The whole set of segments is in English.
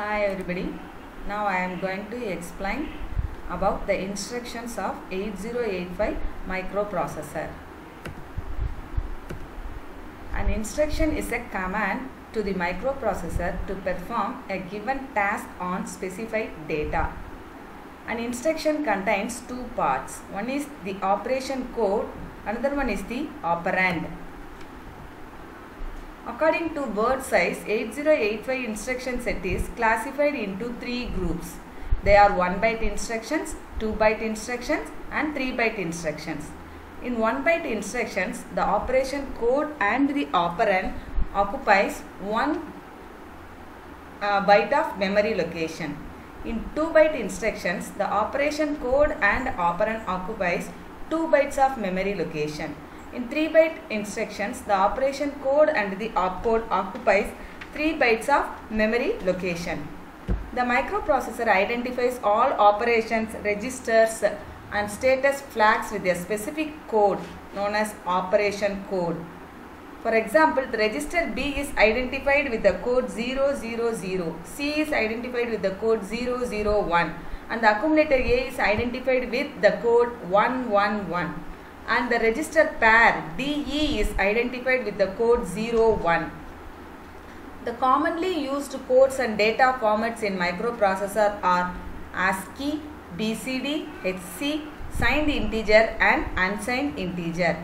Hi everybody. Now I am going to explain about the instructions of 8085 microprocessor. An instruction is a command to the microprocessor to perform a given task on specified data. An instruction contains two parts. One is the operation code, another one is the operand. According to word size, 8085 instruction set is classified into three groups. They are 1-byte instructions, 2-byte instructions and 3-byte instructions. In 1-byte instructions, the operation code and the operand occupies 1 byte of memory location. In 2-byte instructions, the operation code and operand occupies 2 bytes of memory location. In 3-byte instructions, the operation code and the opcode occupies 3 bytes of memory location. The microprocessor identifies all operations, registers and status flags with a specific code known as operation code. For example, the register B is identified with the code 000, C is identified with the code 001 and the accumulator A is identified with the code 111. And the register pair DE is identified with the code 01. The commonly used codes and data formats in microprocessor are ASCII, BCD, HC, signed integer and unsigned integer.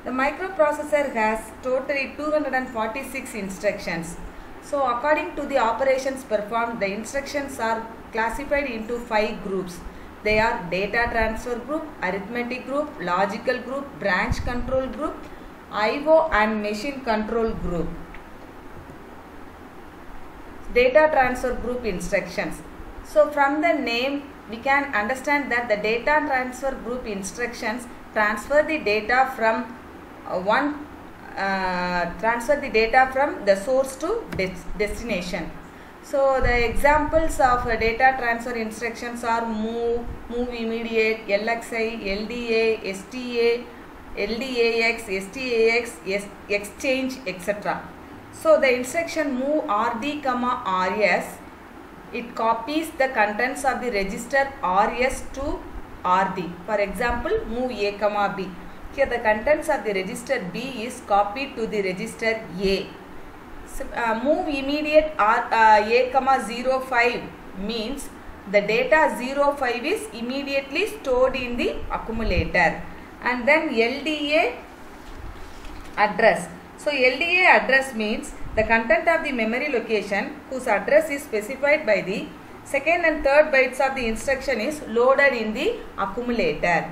The microprocessor has totally 246 instructions. So according to the operations performed, the instructions are classified into 5 groups. They are data transfer group, arithmetic group, logical group, branch control group, IO and machine control group. Data transfer group instructions. So from the name we can understand that the data transfer group instructions transfer the data from the source to destination. So the examples of data transfer instructions are move immediate, LXI, LDA, STA, LDAX, STAX, exchange, etc. So the instruction move RD, RS, it copies the contents of the register RS to RD. For example, move A, B. Here the contents of the register B is copied to the register A. Move immediate A,05 means the data 05 is immediately stored in the accumulator. And then LDA address. So LDA address means the content of the memory location whose address is specified by the second and third bytes of the instruction is loaded in the accumulator.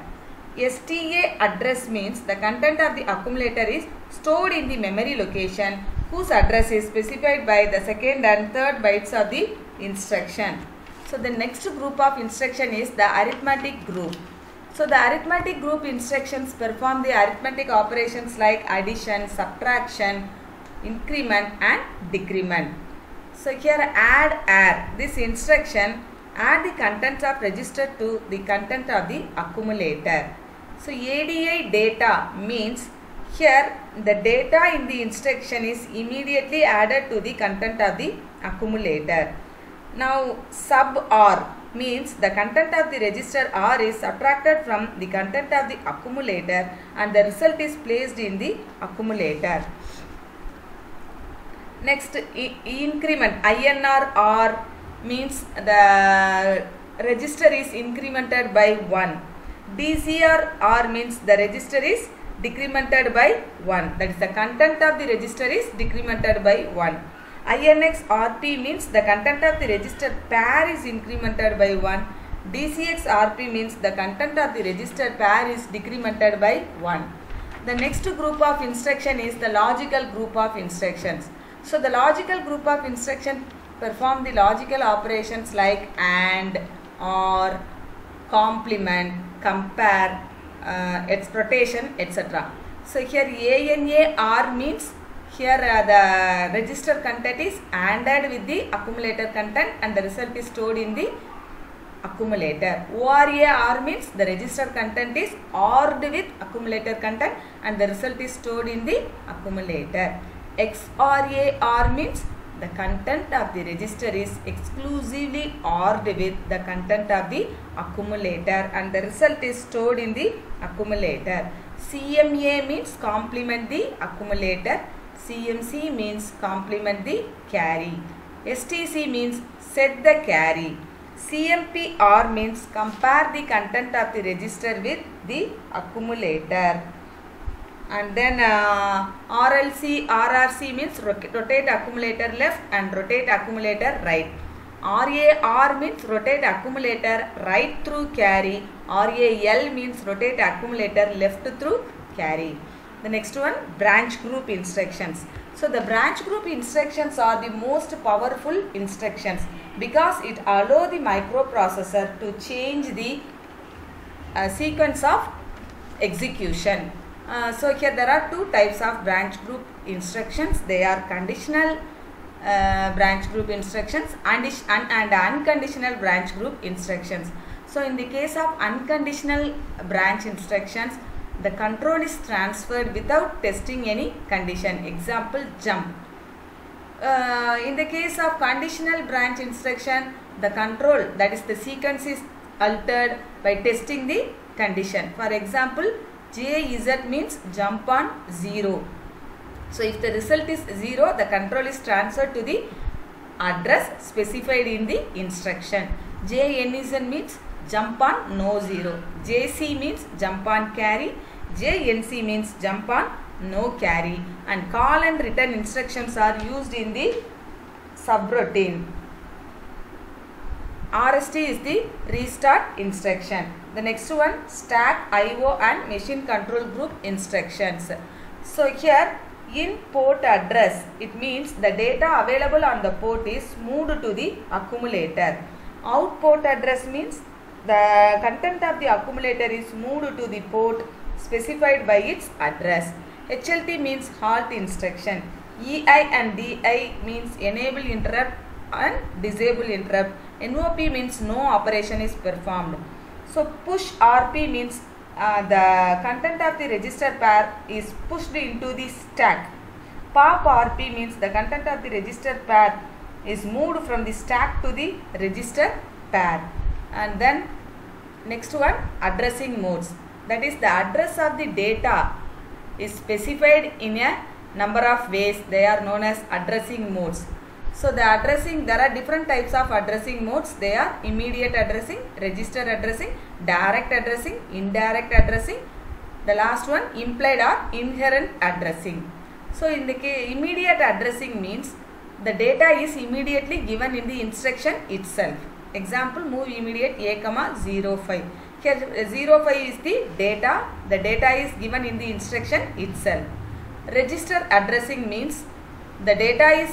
STA address means the content of the accumulator is stored in the memory location whose address is specified by the second and third bytes of the instruction. So the next group of instruction is the arithmetic group. So the arithmetic group instructions perform the arithmetic operations like addition, subtraction, increment and decrement. So here add, this instruction add the contents of register to the content of the accumulator. So ADI data means here the data in the instruction is immediately added to the content of the accumulator. Now sub R means the content of the register R is subtracted from the content of the accumulator and the result is placed in the accumulator. Next increment INR R means the register is incremented by 1. DCR R means the register is decremented by 1. That is the content of the register is decremented by 1. INX RP means the content of the register pair is incremented by 1. DCX RP means the content of the register pair is decremented by 1. The next group of instruction is the logical group of instructions. So the logical group of instruction perform the logical operations like AND, OR, complement, compare, exploitation, etc. So here ANAR means here the register content is ANDed with the accumulator content and the result is stored in the accumulator. ORAR means the register content is ORed with accumulator content and the result is stored in the accumulator. XORAR means the content of the register is exclusively ORed with the content of the accumulator and the result is stored in the accumulator. CMA means complement the accumulator. CMC means complement the carry. STC means set the carry. CMPR means compare the content of the register with the accumulator. And then RLC, RRC means rotate accumulator left and rotate accumulator right. RAR means rotate accumulator right through carry. RAL means rotate accumulator left through carry. The next one, branch group instructions. So the branch group instructions are the most powerful instructions because it allows the microprocessor to change the sequence of execution. So here there are two types of branch group instructions. They are conditional branch group instructions and unconditional branch group instructions. So in the case of unconditional branch instructions, the control is transferred without testing any condition. Example, jump. In the case of conditional branch instruction, the control, that is the sequence, is altered by testing the condition. For example, JZ means jump on 0. So if the result is 0, the control is transferred to the address specified in the instruction. JNZ means jump on no 0. JC means jump on carry. JNC means jump on no carry. And call and return instructions are used in the subroutine. RST is the restart instruction. The next one, stack, IO and machine control group instructions. So here in port address, it means the data available on the port is moved to the accumulator. Out port address means the content of the accumulator is moved to the port specified by its address. HLT means halt instruction. EI and DI means enable interrupt and disable interrupt. NOP means no operation is performed. So push RP means the content of the register pair is pushed into the stack. Pop RP means the content of the register pair is moved from the stack to the register pair. And then next one, addressing modes. That is, the address of the data is specified in a number of ways. They are known as addressing modes. So the addressing, there are different types of addressing modes. They are immediate addressing, register addressing, direct addressing, indirect addressing. The last one, implied or inherent addressing. So in the case, immediate addressing means the data is immediately given in the instruction itself. Example, move immediate A,05. Here 05 is the data. The data is given in the instruction itself. Register addressing means the data is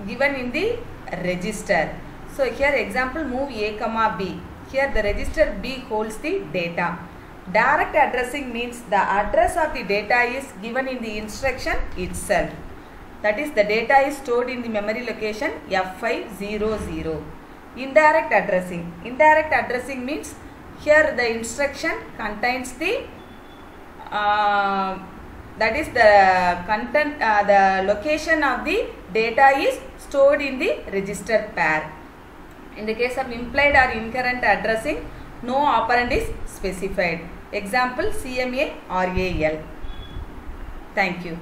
given in the register. So here example, move A,B. Here the register B holds the data. Direct addressing means the address of the data is given in the instruction itself. That is, the data is stored in the memory location F500. Indirect addressing. Indirect addressing means here the instruction contains the that is the content, the location of the data is stored in the register pair. In the case of implied or inherent addressing, no operand is specified. Example, CMA RAL. Thank you.